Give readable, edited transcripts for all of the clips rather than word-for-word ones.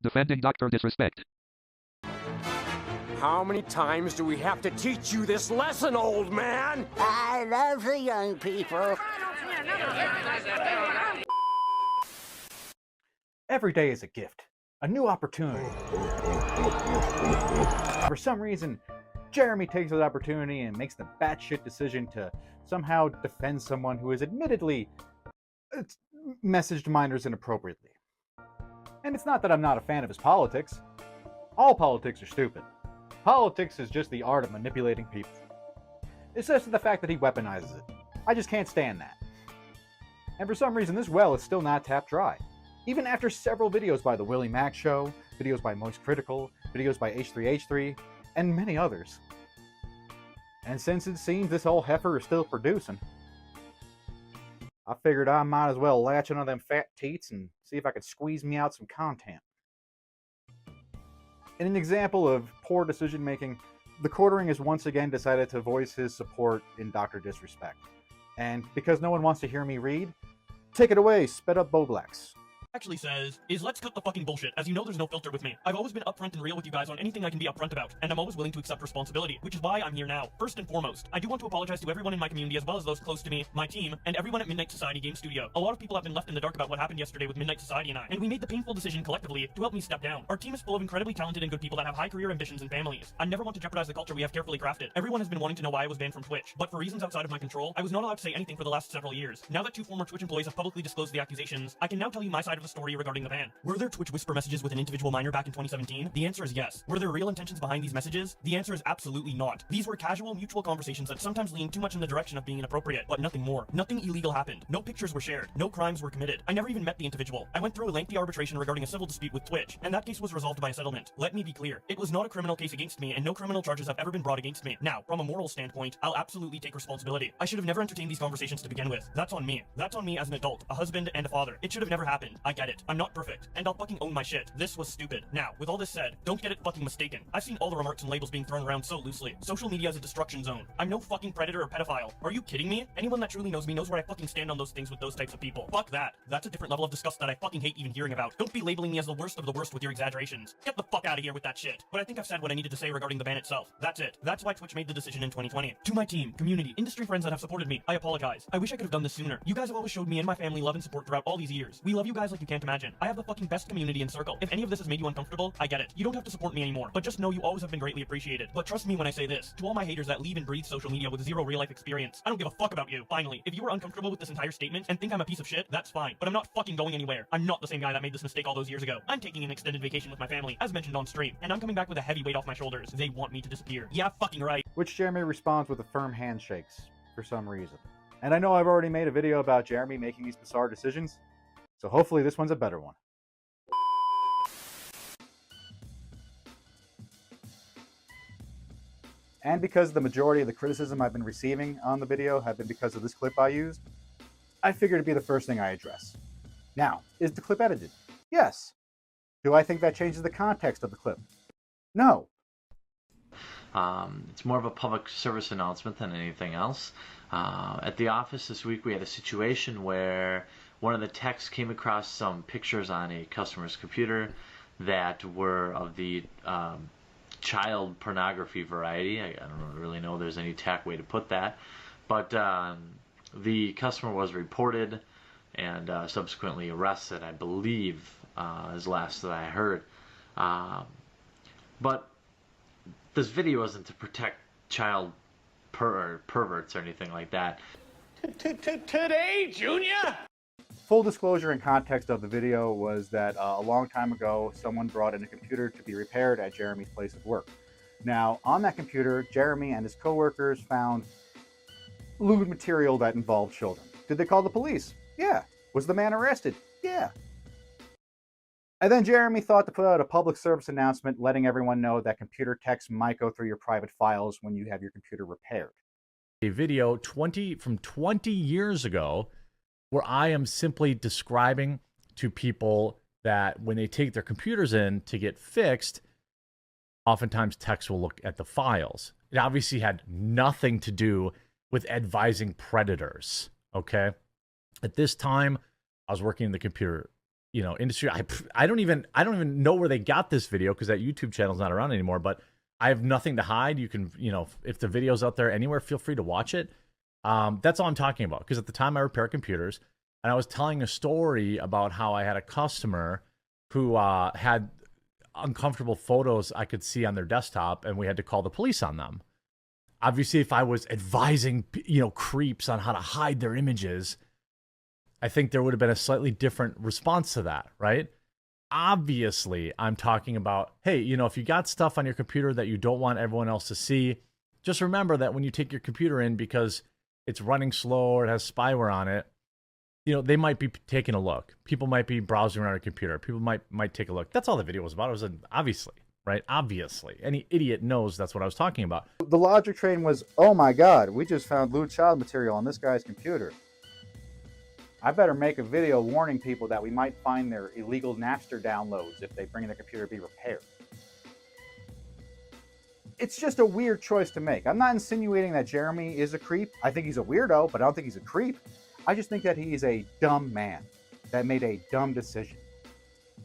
Defending Dr. Disrespect. How many times do we have to teach you this lesson, old man? I love the young people. Every day is a gift, a new opportunity. For some reason, Jeremy takes that opportunity and makes the batshit decision to somehow defend someone who has admittedly messaged minors inappropriately. And it's not that I'm not a fan of his politics. All politics are stupid. Politics is just the art of manipulating people. It's just the fact that he weaponizes it. I just can't stand that. And for some reason, this well is still not tapped dry. Even after several videos by The Willie Mac Show, videos by Most Critical, videos by H3H3, and many others. And since it seems this old heifer is still producing, I figured I might as well latch onto them fat teats and see if I could squeeze me out some content. In an example of poor decision making, the Quartering has once again decided to voice his support in Dr. Disrespect. And because no one wants to hear me read, take it away, sped up Boblax. Actually says is let's cut the fucking bullshit. As you know, there's no filter with me. I've always been upfront and real with you guys on anything I can be upfront about, and I'm always willing to accept responsibility, which is why I'm here now. First and foremost, I do want to apologize to everyone in my community as well as those close to me, my team, and everyone at Midnight Society Game Studio. A lot of people have been left in the dark about what happened yesterday with Midnight Society and I, and we made the painful decision collectively to help me step down. Our team is full of incredibly talented and good people that have high career ambitions and families. I never want to jeopardize the culture we have carefully crafted. Everyone has been wanting to know why I was banned from Twitch, but for reasons outside of my control, I was not allowed to say anything for the last several years. Now that two former Twitch employees have publicly disclosed the accusations, I can now tell you my side of the story regarding the ban. Were there Twitch whisper messages with an individual minor back in 2017? The answer is yes. Were there real intentions behind these messages? The answer is absolutely not. These were casual, mutual conversations that sometimes leaned too much in the direction of being inappropriate, but nothing more. Nothing illegal happened. No pictures were shared. No crimes were committed. I never even met the individual. I went through a lengthy arbitration regarding a civil dispute with Twitch, and that case was resolved by a settlement. Let me be clear. It was not a criminal case against me, and no criminal charges have ever been brought against me. Now, from a moral standpoint, I'll absolutely take responsibility. I should have never entertained these conversations to begin with. That's on me. That's on me as an adult, a husband, and a father. It should have never happened. I get it. I'm not perfect, and I'll fucking own my shit. This was stupid. Now, with all this said, don't get it fucking mistaken. I've seen all the remarks and labels being thrown around so loosely. Social media is a destruction zone. I'm no fucking predator or pedophile. Are you kidding me? Anyone that truly knows me knows where I fucking stand on those things with those types of people. Fuck that. That's a different level of disgust that I fucking hate even hearing about. Don't be labeling me as the worst of the worst with your exaggerations. Get the fuck out of here with that shit. But I think I've said what I needed to say regarding the ban itself. That's it. That's why Twitch made the decision in 2020. To my team, community, industry friends that have supported me, I apologize. I wish I could have done this sooner. You guys have always showed me and my family love and support throughout all these years. We love you guys like you can't imagine. I have the fucking best community and circle. If any of this has made you uncomfortable, I get it. You don't have to support me anymore, but just know you always have been greatly appreciated. But trust me when I say this, to all my haters that leave and breathe social media with zero real life experience, I don't give a fuck about you. Finally, if you were uncomfortable with this entire statement and think I'm a piece of shit, that's fine, but I'm not fucking going anywhere. I'm not the same guy that made this mistake all those years ago. I'm taking an extended vacation with my family, as mentioned on stream, and I'm coming back with a heavy weight off my shoulders. They want me to disappear. Yeah, fucking right. Which Jeremy responds with a firm handshakes, for some reason. And I know I've already made a video about Jeremy making these bizarre decisions, so hopefully this one's a better one. And because the majority of the criticism I've been receiving on the video have been because of this clip I used, I figured it'd be the first thing I address. Now, is the clip edited? Yes. Do I think that changes the context of the clip? No. It's more of a public service announcement than anything else. At the office this week we had a situation where one of the techs came across some pictures on a customer's computer that were of the child pornography variety. I don't really know if there's any tack way to put that, but the customer was reported and subsequently arrested, I believe, is last that I heard. But this video isn't to protect child perverts or anything like that. Today, Junior? Full disclosure and context of the video was that a long time ago, someone brought in a computer to be repaired at Jeremy's place of work. Now, on that computer, Jeremy and his coworkers found lewd material that involved children. Did they call the police? Yeah. Was the man arrested? Yeah. And then Jeremy thought to put out a public service announcement letting everyone know that computer techs might go through your private files when you have your computer repaired. A video from 20 years ago where I am simply describing to people that when they take their computers in to get fixed, oftentimes techs will look at the files. It obviously had nothing to do with advising predators, okay? At this time, I was working in the computer industry. I don't even know where they got this video because that YouTube channel's not around anymore. But I have nothing to hide. You can, if the video's out there anywhere, feel free to watch it. That's all I'm talking about. Because at the time I repair computers, and I was telling a story about how I had a customer who had uncomfortable photos I could see on their desktop, and we had to call the police on them. Obviously, if I was advising, creeps on how to hide their images, I think there would have been a slightly different response to that, right? Obviously, I'm talking about, hey, if you got stuff on your computer that you don't want everyone else to see, just remember that when you take your computer in because it's running slow or it has spyware on it, they might be taking a look. People might be browsing around a computer. People might take a look. That's all the video was about. It was obviously, right? Obviously. Any idiot knows that's what I was talking about. The logic train was, oh my God, we just found lewd child material on this guy's computer. I better make a video warning people that we might find their illegal Napster downloads if they bring their computer to be repaired. It's just a weird choice to make. I'm not insinuating that Jeremy is a creep. I think he's a weirdo, but I don't think he's a creep. I just think that he's a dumb man that made a dumb decision.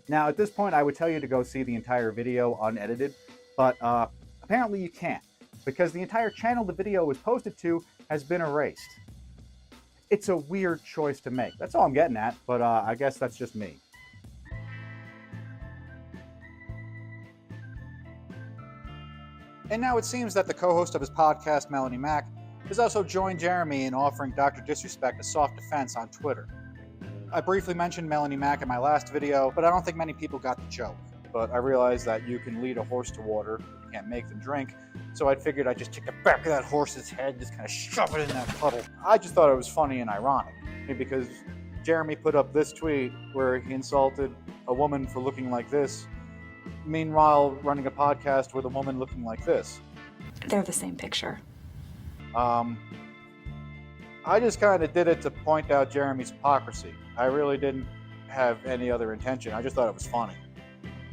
Now, at this point, I would tell you to go see the entire video unedited, but apparently you can't, because the entire channel the video was posted to has been erased. It's a weird choice to make. That's all I'm getting at, but I guess that's just me. And now it seems that the co-host of his podcast, Melanie Mack, has also joined Jeremy in offering Dr. Disrespect a soft defense on Twitter. I briefly mentioned Melanie Mack in my last video, but I don't think many people got the joke. But I realized that you can lead a horse to water, but you can't make them drink, so I figured I'd just take the back of that horse's head, just kind of shove it in that puddle. I just thought it was funny and ironic, because Jeremy put up this tweet where he insulted a woman for looking like this, meanwhile running a podcast with a woman looking like this. They're the same picture. I just kind of did it to point out Jeremy's hypocrisy. I really didn't have any other intention. I just thought it was funny.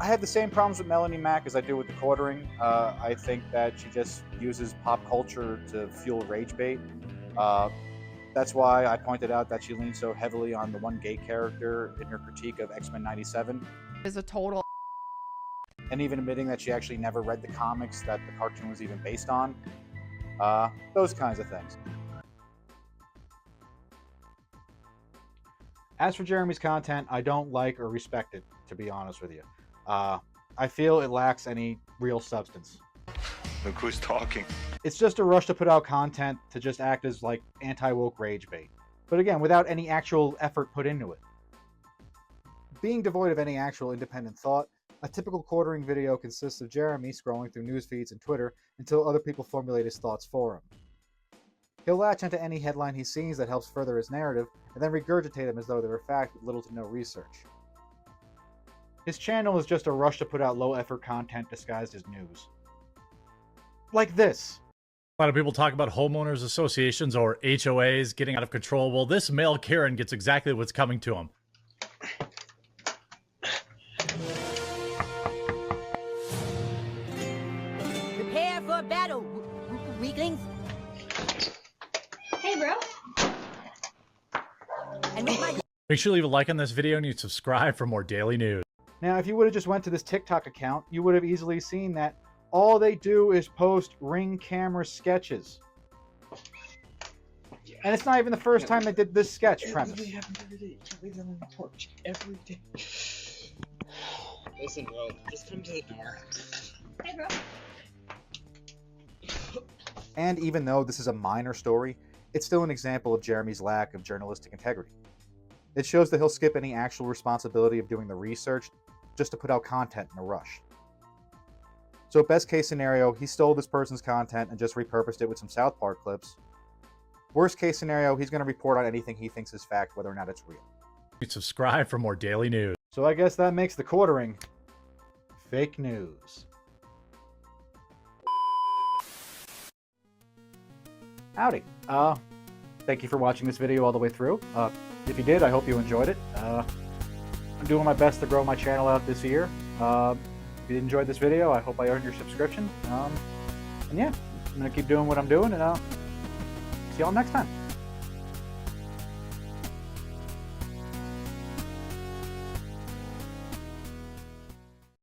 I have the same problems with Melanie Mack as I do with the quartering. I think that she just uses pop culture to fuel rage bait. That's why I pointed out that she leans so heavily on the one gay character in her critique of X-Men 97. Is a total And even admitting that she actually never read the comics that the cartoon was even based on. Those kinds of things. As for Jeremy's content, I don't like or respect it, to be honest with you. I feel it lacks any real substance. Look who's talking. It's just a rush to put out content to just act as like anti-woke rage bait. But again, without any actual effort put into it. Being devoid of any actual independent thought, a typical quartering video consists of Jeremy scrolling through news feeds and Twitter until other people formulate his thoughts for him. He'll latch onto any headline he sees that helps further his narrative, and then regurgitate them as though they were fact with little to no research. His channel is just a rush to put out low-effort content disguised as news. Like this. A lot of people talk about homeowners associations or HOAs getting out of control. Well, this male Karen gets exactly what's coming to him. Prepare for battle, weaklings. Hey, bro. And with my Make sure to leave a like on this video and you subscribe for more daily news. Now, if you would have just went to this TikTok account, you would have easily seen that all they do is post Ring camera sketches. And it's not even the first time they did this sketch premise. Every day. Leave them on the porch every day. Listen, bro, just come to the door. Hey, bro. And even though this is a minor story, it's still an example of Jeremy's lack of journalistic integrity. It shows that he'll skip any actual responsibility of doing the research just to put out content in a rush. So best case scenario, he stole this person's content and just repurposed it with some South Park clips. Worst case scenario, he's going to report on anything he thinks is fact, whether or not it's real. Subscribe for more daily news. So I guess that makes the quartering fake news. Howdy. Thank you for watching this video all the way through. If you did, I hope you enjoyed it. I'm doing my best to grow my channel out this year. If you enjoyed this video, I hope I earned your subscription. And yeah, I'm going to keep doing what I'm doing, and see y'all next time.